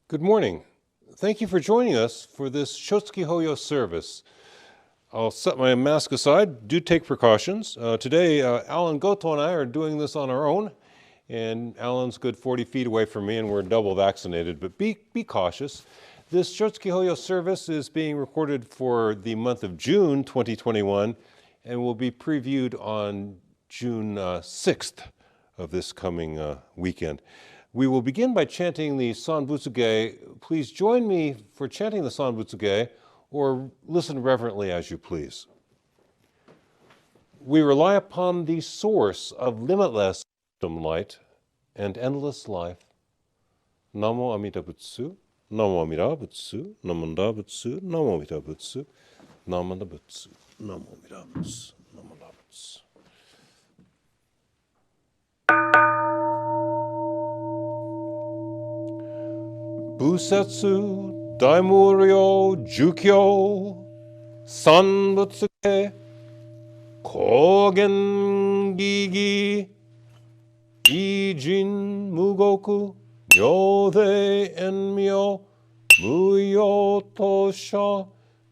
Good morning. Thank you for joining us for this Shotsuki Hoyo service. I'll set my mask aside. Do take precautions. Today, Alan Goto and I are doing this on our own, and Alan's good 40 feet away from me, and we're double vaccinated, but be cautious. This Shotsuki Hoyo service is being recorded for the month of June 2021 and will be previewed on June 6th of this coming weekend. We will begin by chanting the Sanbutsuge. Please join me for chanting the Sanbutsuge, or listen reverently as you please. We rely upon the source of limitless light and endless life. Namo Amida Butsu, Namo Amida Butsu, Namanda Butsu, Namo Amida Butsu, Namanda Butsu, Namo Amida Butsu, Namanda Butsu. Busetsu, Daimuryo, Jukyo, Sanbutsuge, Kogen Gigi, Ijin Mugoku, Myode Enmyo, Muyo Tosha,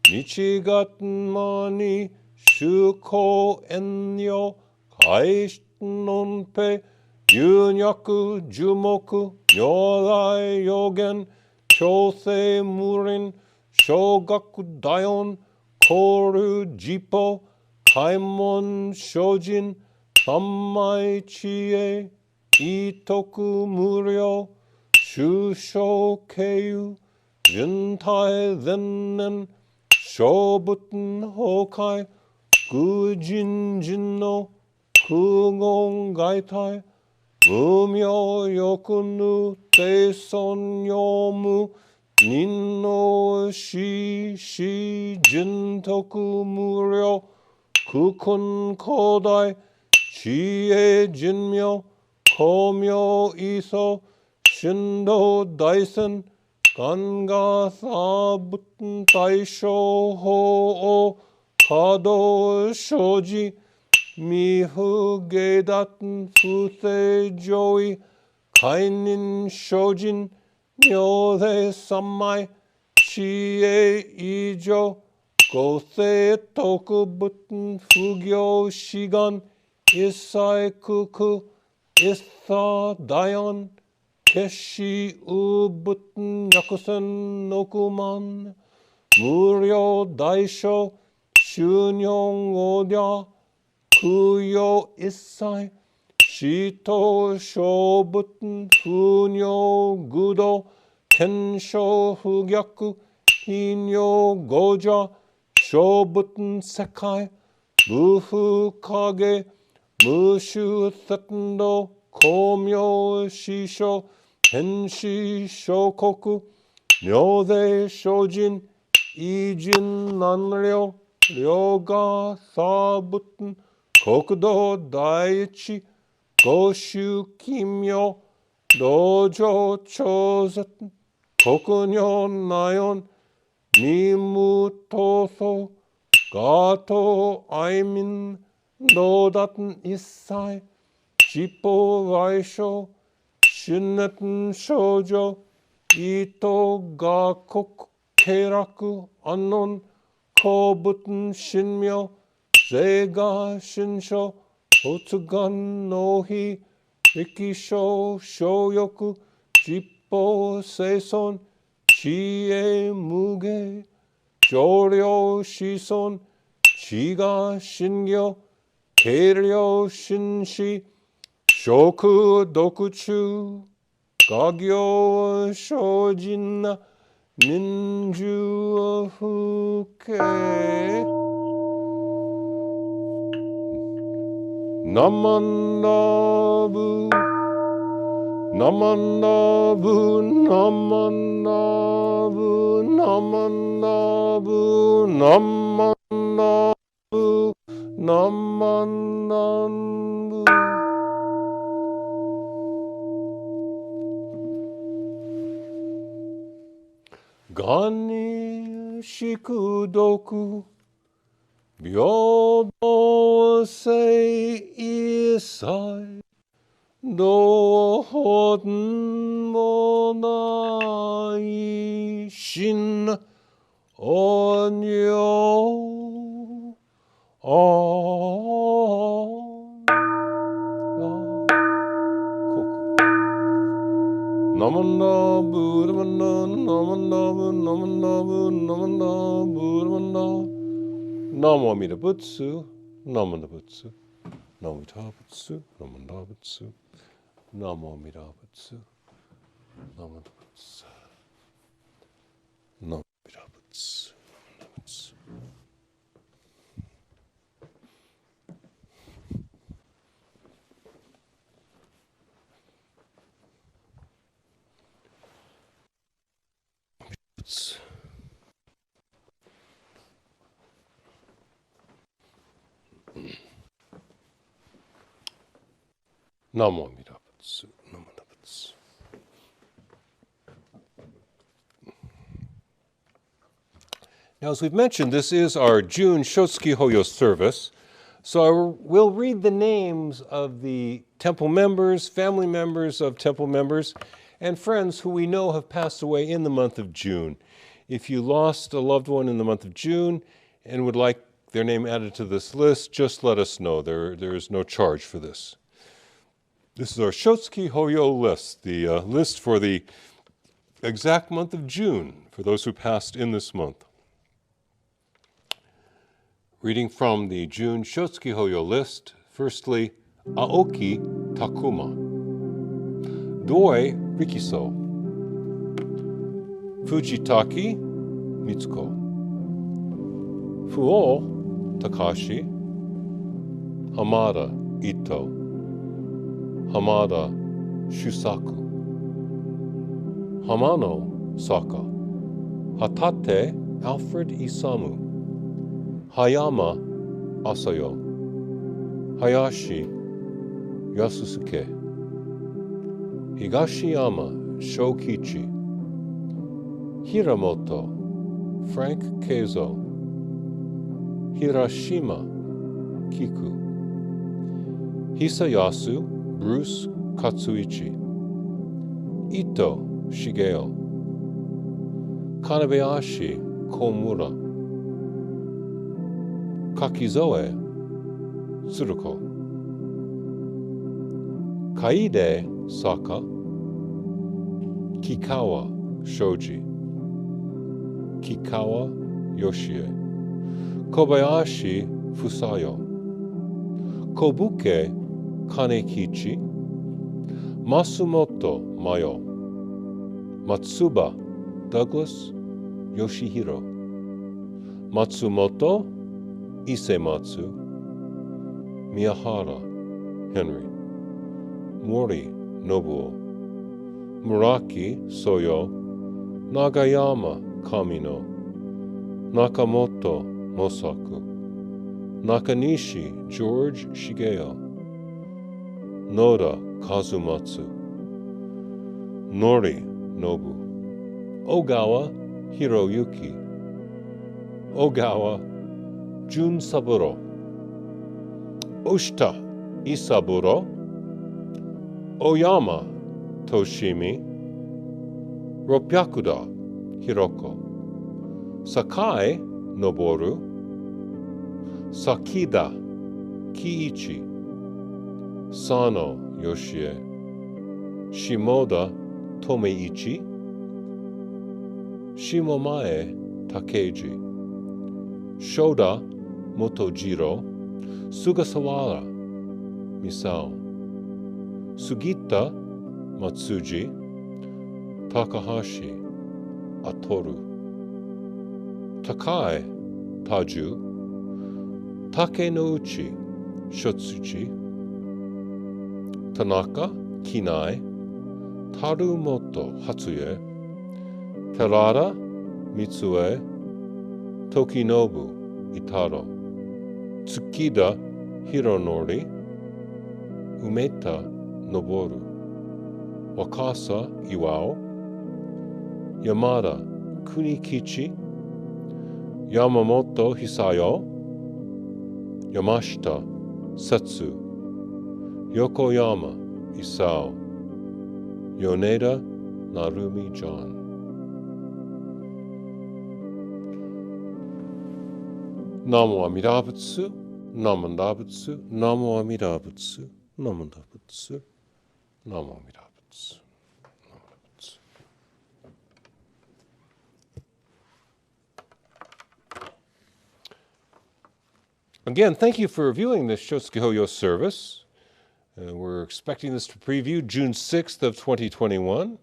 Nichigatmani, Shuko Enyo, Kaishnonpe, Yunyaku, Jumoku, Nyodai Yogen, Kyosei Murin, Shogaku Daion, Koru Jipo, Kaimon Shojin, Sammai Chie, Itoku Muryo, Shusho Keiyu, Juntai Zennen, Shobuten Hokai, Gujin Jinno, Kugon Gaitai, Mumyo Yokunu Teison Yomu, Ninno Shi Jintoku Muryo, Kukun Kodai, Chie Jinmyo, Komyo Iso, Shindo Daisen, Ganga Sabuten Taisho Ho, Kado Shoji, Mihu Gedaten Fuse Joi, Kainin Shojin, Myode Sammai, Chie Ijo, Gose Toku Buten Fugyo Shigan, Isai Kuku, Issa Dayon, Keshi Ubuten Yakusen Nokuman, Muryo Daisho, Shunyong Odya, Kuyo Issai, Shito Shobuten Funyo Gudo, Tensho Fugyaku, Hinyo Goja, Shobuten Sekai, Mufu Kage, Mushu Setendo, Komyo Shisho, Tenshi Shokoku, Myode Shojin, Ijin Nanryo, Ryoga Sabuten, Kokudo Daichi, Goshu Kimyo, Dojo Chozen, Kokunyo Nayon, Nimu Toso, Gato Aimin, Nodaten Issai, Jippo Vaisho, Shineten Shoujo, Ito Gakok Keiraku Anon, Kobuten Shinmyo, Sega Shinsho, Otsugan Nohi, Rikisho Shoyoku, Jippo Seison, Chie Muge, Joryo Shison, Chiga Shingyo, Keiryo Shinshi, Shoku Dokuchu, Gagyo Shojin, Ninju Fuke, Namandabu, Namandabu, Namandabu, Namandabu, Namandabu, Namandabu. Gani Shikudoku, Byodo Sei Isai, どほんもない心おにょあナマンダブルマンダナマンダブナマンダブナマンダブルマンダナモアミダブツナマンダブツナモミダブツナマンダブツナモアミダブツナマンダブツナモミダブツナモアミダブツナマンダブツ。Now, as we've mentioned, this is our June Shotsuki Hoyo service. So I will read the names of the temple members, family members of temple members, and friends who we know have passed away in the month of June. If you lost a loved one in the month of June and would like their name added to this list, just let us know. There is no charge for this. This is our Shotsuki Hoyo list, the list for the exact month of June for those who passed in this month. Reading from the June Shotsuki Hoyo list, firstly, Aoki Takuma, Doi Rikiso, Fujitaki Mitsuko, Fuo Takashi, Hamada Ito, Hamada Shusaku, Hamano Saka, Hatate Alfred Isamu, Hayama Asayo, Hayashi Yasusuke, Higashiyama Shokichi, Hiramoto Frank Keizo, Hirashima Kiku, Hisayasu Bruce Katsuichi, Ito Shigeo, Kanabayashi Komura, Kakizoe Tsuruko, Kaide Saka, Kikawa Shoji, Kikawa Yoshie, Kobayashi Fusayo, Kobuke Kanekichi, Masumoto Mayo, Matsuba Douglas Yoshihiro, Matsumoto Isematsu, Miyahara Henry, Mori Nobuo, Muraki Soyo, Nagayama Kamino, Nakamoto Mosaku, Nakanishi George Shigeo, Noda Kazumatsu, Nori Nobu, Ogawa Hiroyuki, Ogawa Junsaburo, Oshita Isaburo, Oyama Toshimi, Ropyakuda Hiroko, Sakai Noboru, Sakida Kiichi, Sano Yoshie, Shimoda Tomeichi, Shimomae Takeji, Shoda Motojiro, Sugasawara Misao, Sugita Matsuji, Takahashi Atoru, Takai Taju, Takenouchi Shotsuchi, Tanaka Kinai, Tarumoto Hatsuye, Terada Mitsue, Tokinobu Itaro, Tsukida Hironori, Umeta Noboru, Wakasa Iwao, Yamada Kunikichi, Yamamoto Hisayo, Yamashita Setsu, Yokoyama Isao, Yoneda Narumi John. Namo Amida Butsu, Namo Amida Butsu, Namo Amida Butsu, Namo Amida Butsu, Namo Amida Butsu. Again, thank you for viewing this Shotsuki Hoyo service. We're expecting this to preview June 6th of 2021.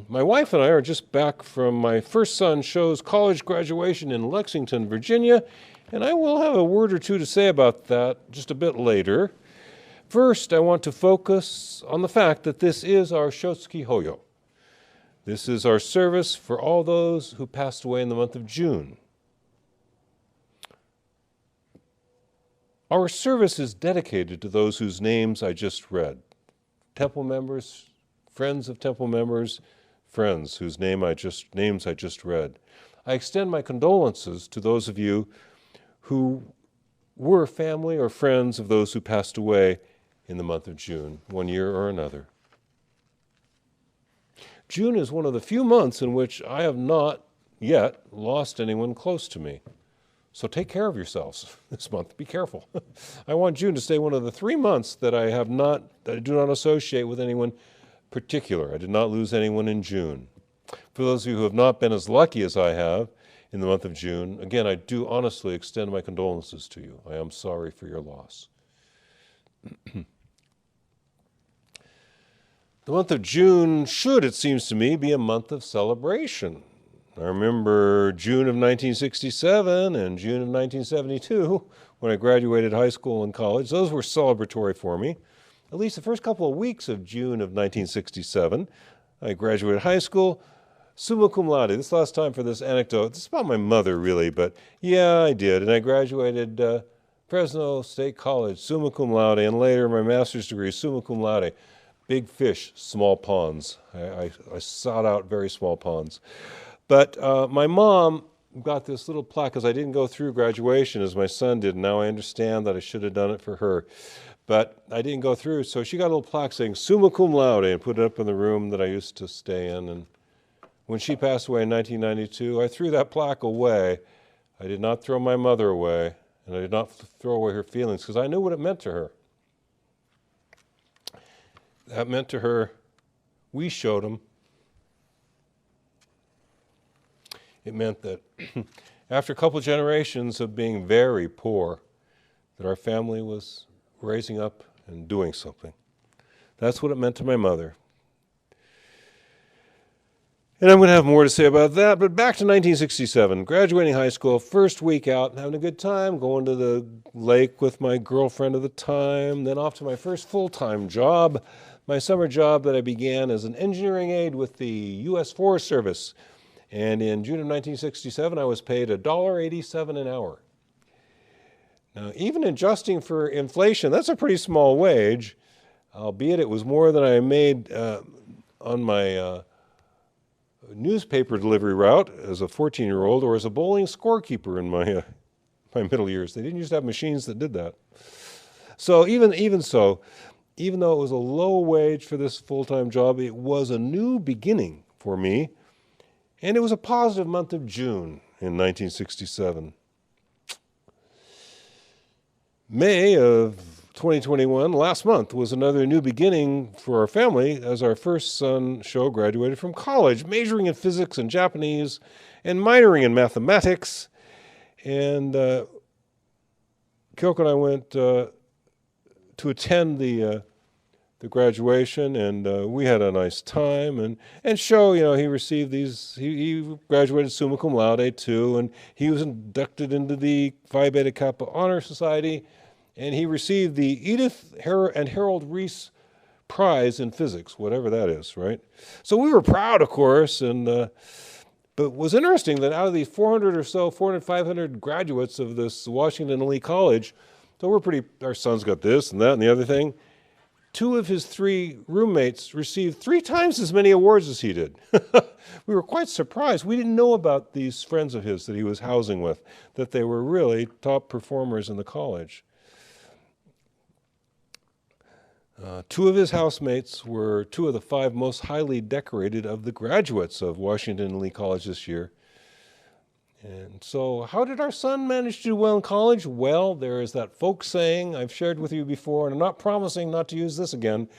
My wife and I are just back from my first son Sho's college graduation in Lexington, Virginia, and I will have a word or two to say about that just a bit later. First, I want to focus on the fact that this is our Shotsuki Hoyo. This is our service for all those who passed away in the month of June. Our service is dedicated to those whose names I just read. Temple members, friends of temple members, friends whose names I just read. I extend my condolences to those of you who were family or friends of those who passed away in the month of June, one year or another. June is one of the few months in which I have not yet lost anyone close to me. So take care of yourselves this month. Be careful. I want June to stay one of the 3 months that I do not associate with anyone particular. I did not lose anyone in June. For those of you who have not been as lucky as I have in the month of June, again, I do honestly extend my condolences to you. I am sorry for your loss. The month of June should, it seems to me, be a month of celebration. I remember June of 1967 and June of 1972 when I graduated high school and college. Those were celebratory for me. At least the first couple of weeks of June of 1967, I graduated high school, summa cum laude. This last time for this anecdote. It's about my mother, really, but yeah, I did. And I graduated Fresno State College, summa cum laude, and later my master's degree, summa cum laude. Big fish, small ponds. I sought out very small ponds. But my mom got this little plaque because I didn't go through graduation as my son did. Now I understand that I should have done it for her. But I didn't go through, so she got a little plaque saying summa cum laude and put it up in the room that I used to stay in. And when she passed away in 1992, I threw that plaque away. I did not throw my mother away, and I did not throw away her feelings because I knew what it meant to her. That meant to her, we showed them. It meant that after a couple of generations of being very poor, that our family was raising up and doing something. That's what it meant to my mother. And I'm going to have more to say about that, but back to 1967, graduating high school, first week out, having a good time, going to the lake with my girlfriend at the time, then off to my first full-time job, my summer job that I began as an engineering aide with the U.S. Forest Service. And in June of 1967, I was paid $1.87 an hour. Now, even adjusting for inflation, that's a pretty small wage, albeit it was more than I made on my newspaper delivery route as a 14-year-old or as a bowling scorekeeper in my middle years. They didn't used to have machines that did that. So even though it was a low wage for this full-time job, it was a new beginning for me. And it was a positive month of June in 1967. May of 2021, last month, was another new beginning for our family as our first son, Sho, graduated from college, majoring in physics and Japanese and minoring in mathematics. And Kyoko and I went to attend the graduation, and we had a nice time. And Sho, he received these. He graduated summa cum laude too, and he was inducted into the Phi Beta Kappa Honor Society, and he received the Edith and Harold Reese Prize in Physics, whatever that is, right? So we were proud, of course, and but it was interesting that out of these 400 or so, 400, 500 graduates of this Washington Lee College, so our son's got this and that and the other thing. 2 of his 3 roommates received 3 times as many awards as he did. We were quite surprised. We didn't know about these friends of his that he was housing with, that they were really top performers in the college. Two of his housemates were two of the 5 most highly decorated of the graduates of Washington and Lee College this year. And so how did our son manage to do well in college? Well, there is that folk saying I've shared with you before, and I'm not promising not to use this again,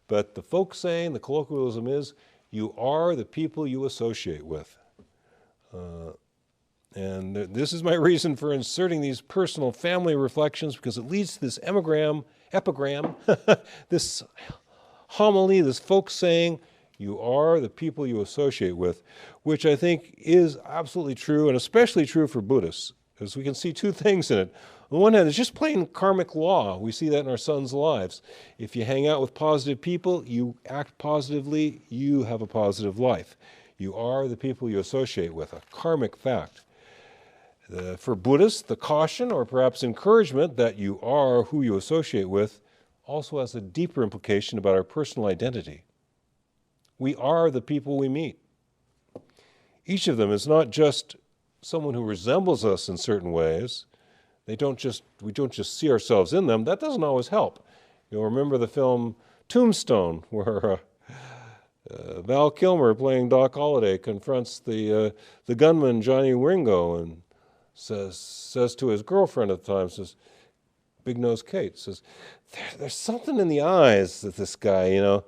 but the folk saying, the colloquialism is, you are the people you associate with. And this is my reason for inserting these personal family reflections, because it leads to this epigram, this homily, this folk saying, you are the people you associate with, which I think is absolutely true, and especially true for Buddhists, as we can see 2 things in it. On the one hand, it's just plain karmic law. We see that in our sons' lives. If you hang out with positive people, you act positively, you have a positive life. You are the people you associate with, a karmic fact. For Buddhists, the caution or perhaps encouragement that you are who you associate with also has a deeper implication about our personal identity. We are the people we meet. Each of them is not just someone who resembles us in certain ways. We don't just see ourselves in them. That doesn't always help. You'll remember the film Tombstone, where Val Kilmer, playing Doc Holliday, confronts the gunman Johnny Ringo and says to his girlfriend at the time, says, Big Nose Kate, says, there's something in the eyes of this guy,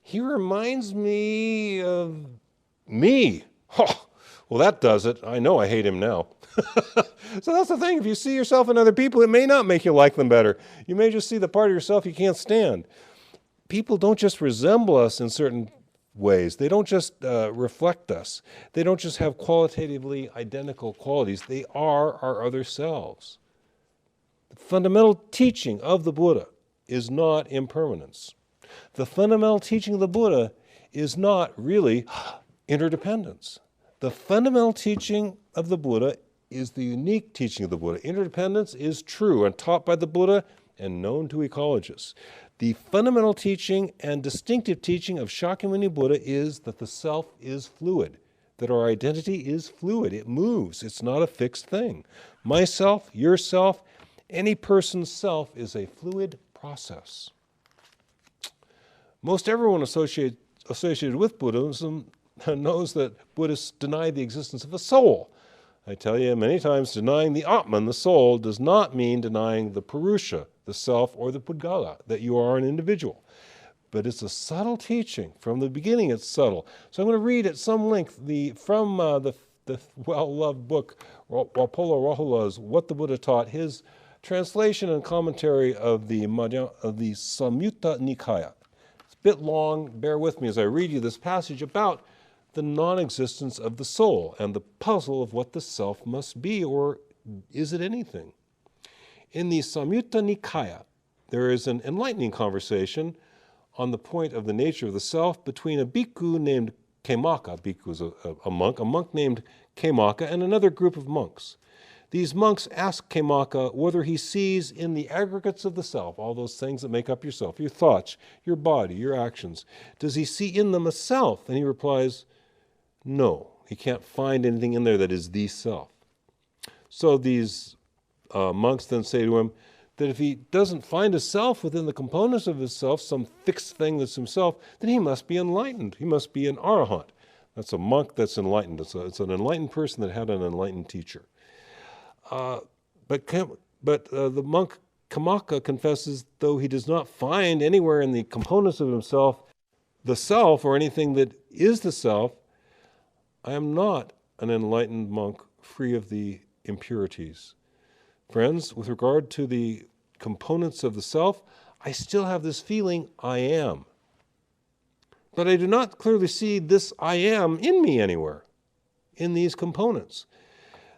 He reminds me of me. Oh, well, that does it. I know I hate him now. So that's the thing. If you see yourself in other people, it may not make you like them better. You may just see the part of yourself you can't stand. People don't just resemble us in certain ways. They don't just reflect us. They don't just have qualitatively identical qualities. They are our other selves. The fundamental teaching of the Buddha is not impermanence. The fundamental teaching of the Buddha is not really interdependence. The fundamental teaching of the Buddha is the unique teaching of the Buddha. Interdependence is true and taught by the Buddha and known to ecologists. The fundamental teaching and distinctive teaching of Shakyamuni Buddha is that the self is fluid, that our identity is fluid. It moves. It's not a fixed thing. Myself, yourself, any person's self is a fluid process. Most everyone associated with Buddhism knows that Buddhists deny the existence of a soul. I tell you many times, denying the Atman, the soul, does not mean denying the Purusha, the self, or the Pudgala, that you are an individual. But it's a subtle teaching. From the beginning, it's subtle. So I'm going to read at some length from the well-loved book, Walpola Rahula's What the Buddha Taught, his translation and commentary of the Samyutta Nikaya. It's a bit long. Bear with me as I read you this passage about the non-existence of the soul and the puzzle of what the self must be, or is it anything? In the Samyutta Nikaya, there is an enlightening conversation on the point of the nature of the self between a bhikkhu named Khemaka, bhikkhu is a monk named Khemaka, and another group of monks. These monks ask Khemaka whether he sees in the aggregates of the self, all those things that make up yourself, your thoughts, your body, your actions, does he see in them a self? And he replies, no, he can't find anything in there that is the self. So these monks then say to him that if he doesn't find a self within the components of his self, some fixed thing that's himself, then he must be enlightened. He must be an arahant. That's a monk that's enlightened. It's an enlightened person that had an enlightened teacher. But the monk Khemaka confesses, though he does not find anywhere in the components of himself the self or anything that is the self, I am not an enlightened monk free of the impurities. Friends, with regard to the components of the self, I still have this feeling I am. But I do not clearly see this I am in me anywhere, in these components.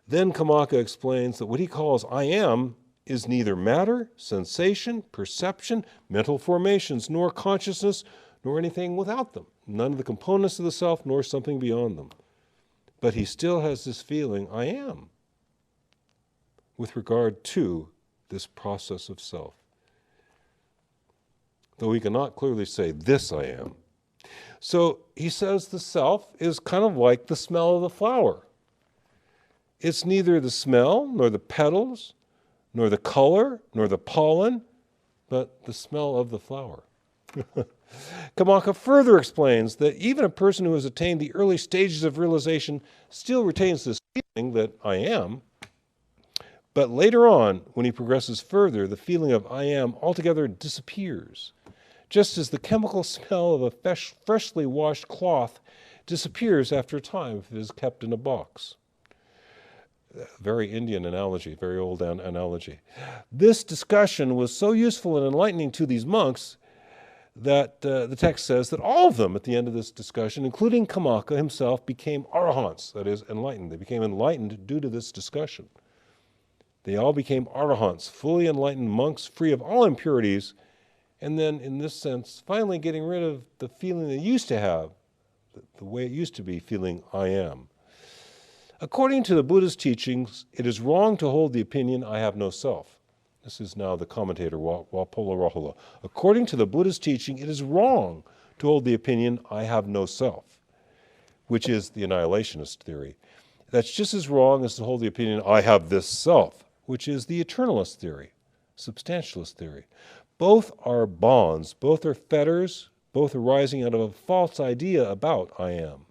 Then Khemaka explains that what he calls I am is neither matter, sensation, perception, mental formations, nor consciousness, nor anything without them. None of the components of the self, nor something beyond them. But he still has this feeling I am with regard to this process of self. Though he cannot clearly say, this I am. So he says the self is kind of like the smell of the flower. It's neither the smell, nor the petals, nor the color, nor the pollen, but the smell of the flower. Kamaka further explains that even a person who has attained the early stages of realization still retains this feeling that I am, but later on, when he progresses further, the feeling of I am altogether disappears, just as the chemical smell of a freshly washed cloth disappears after a time if it is kept in a box. Very Indian analogy, very old analogy. This discussion was so useful and enlightening to these monks that the text says that all of them at the end of this discussion, including Kamaka himself, became arahants, that is, enlightened. They became enlightened due to this discussion. They all became arahants, fully enlightened monks, free of all impurities, and then, in this sense, finally getting rid of the feeling they used to have, the way it used to be, feeling I am. According to the Buddha's teachings, it is wrong to hold the opinion I have no self. This is now the commentator, Walpola Rahula. According to the Buddha's teaching, it is wrong to hold the opinion I have no self, which is the annihilationist theory. That's just as wrong as to hold the opinion I have this self, which is the eternalist theory, substantialist theory. Both are bonds, both are fetters, both arising out of a false idea about I am.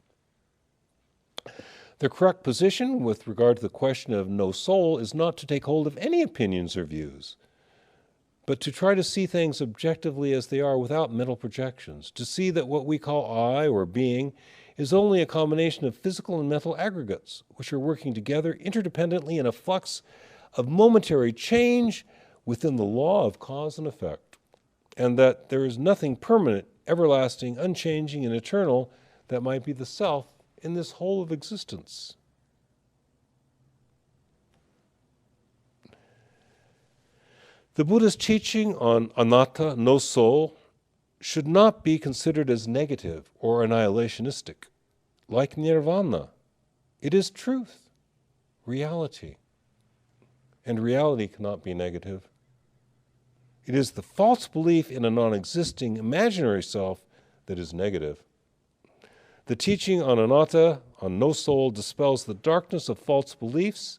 The correct position with regard to the question of no soul is not to take hold of any opinions or views, but to try to see things objectively as they are without mental projections, to see that what we call I or being is only a combination of physical and mental aggregates, which are working together interdependently in a flux of momentary change within the law of cause and effect, and that there is nothing permanent, everlasting, unchanging, and eternal that might be the self in this whole of existence. The Buddha's teaching on anatta, no soul, should not be considered as negative or annihilationistic. Like nirvana, it is truth, reality. And reality cannot be negative. It is the false belief in a non-existing imaginary self that is negative. The teaching on anatta, on no soul, dispels the darkness of false beliefs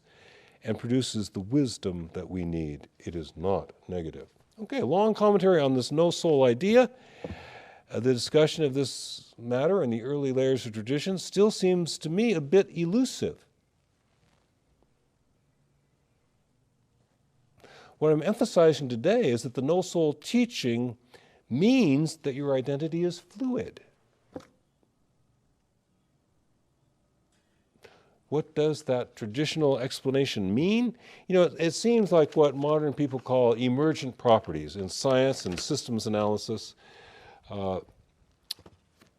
and produces the wisdom that we need. It is not negative. Okay, a long commentary on this no soul idea. The discussion of this matter in the early layers of tradition still seems to me a bit elusive. What I'm emphasizing today is that the no soul teaching means that your identity is fluid. What does that traditional explanation mean? You know, it seems like what modern people call emergent properties in science and systems analysis.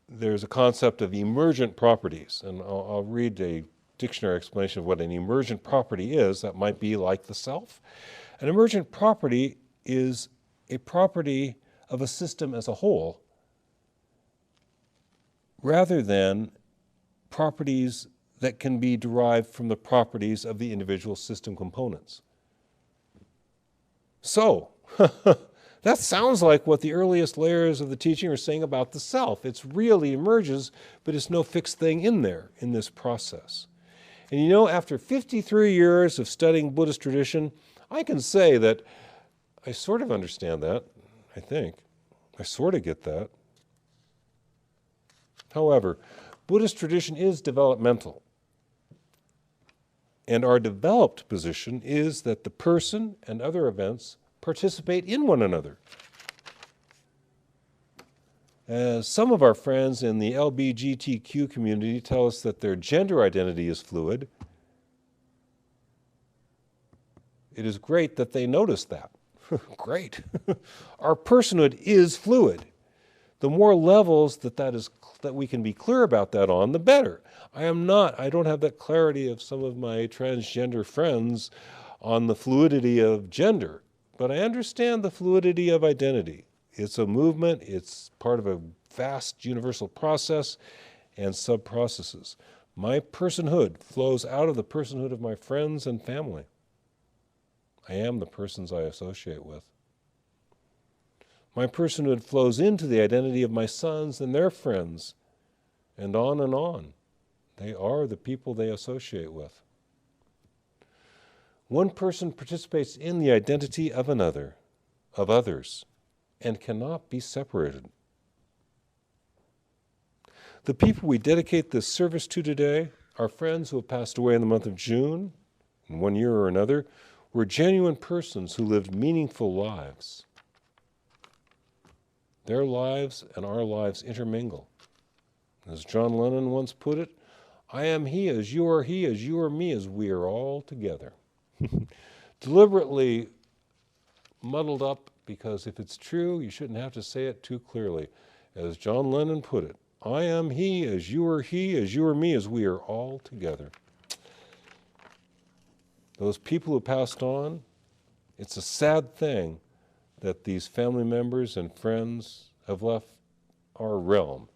There's a concept of emergent properties, and I'll read a dictionary explanation of what an emergent property is. That might be like the self. An emergent property is a property of a system as a whole, rather than properties that can be derived from the properties of the individual system components. So, that sounds like what the earliest layers of the teaching are saying about the self. It really emerges, but it's no fixed thing in there, in this process. And you know, after 53 years of studying Buddhist tradition, I can say that I sort of understand that, I think. I sort of get that. However, Buddhist tradition is developmental. And our developed position is that the person and other events participate in one another. As some of our friends in the LGBTQ community tell us that their gender identity is fluid, it is great that they notice that. Great. Our personhood is fluid. The more levels that we can be clear about that on, the better. I don't have that clarity of some of my transgender friends on the fluidity of gender, but I understand the fluidity of identity. It's a movement, it's part of a vast universal process and sub-processes. My personhood flows out of the personhood of my friends and family. I am the persons I associate with. My personhood flows into the identity of my sons and their friends, and on and on. They are the people they associate with. One person participates in the identity of another, of others, and cannot be separated. The people we dedicate this service to today, our friends who have passed away in the month of June, in one year or another, were genuine persons who lived meaningful lives. Their lives and our lives intermingle. As John Lennon once put it, I am he as you are me as we are all together. Deliberately muddled up because if it's true, you shouldn't have to say it too clearly. As John Lennon put it, I am he as you are me as we are all together. Those people who passed on, it's a sad thing that these family members and friends have left our realm,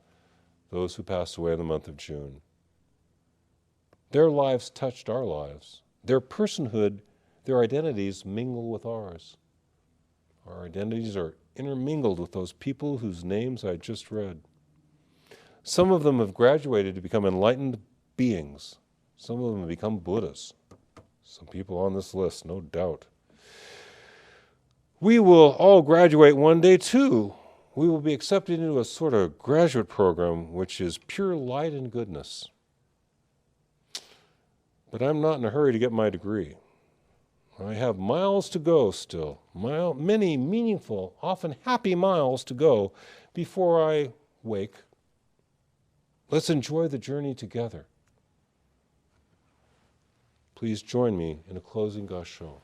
those who passed away in the month of June. Their lives touched our lives. Their personhood, their identities mingle with ours. Our identities are intermingled with those people whose names I just read. Some of them have graduated to become enlightened beings. Some of them have become Buddhas. Some people on this list, no doubt. We will all graduate one day too. We will be accepted into a sort of graduate program which is pure light and goodness. But I'm not in a hurry to get my degree. I have miles to go still, many meaningful, often happy miles to go before I wake. Let's enjoy the journey together. Please join me in a closing gassho.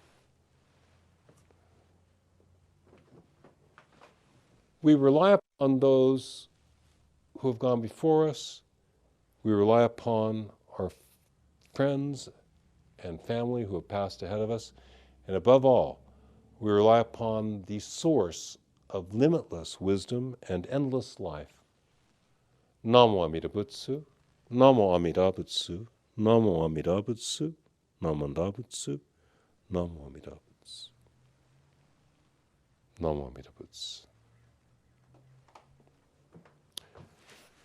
We rely upon those who have gone before us. We rely upon our friends and family who have passed ahead of us. And above all, we rely upon the source of limitless wisdom and endless life. Namo Amida Butsu, Namo Amida Butsu, Namo Amida Butsu, Namo Amida Butsu, Namo Amida Butsu, Namo Amida Butsu.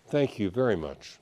Thank you very much.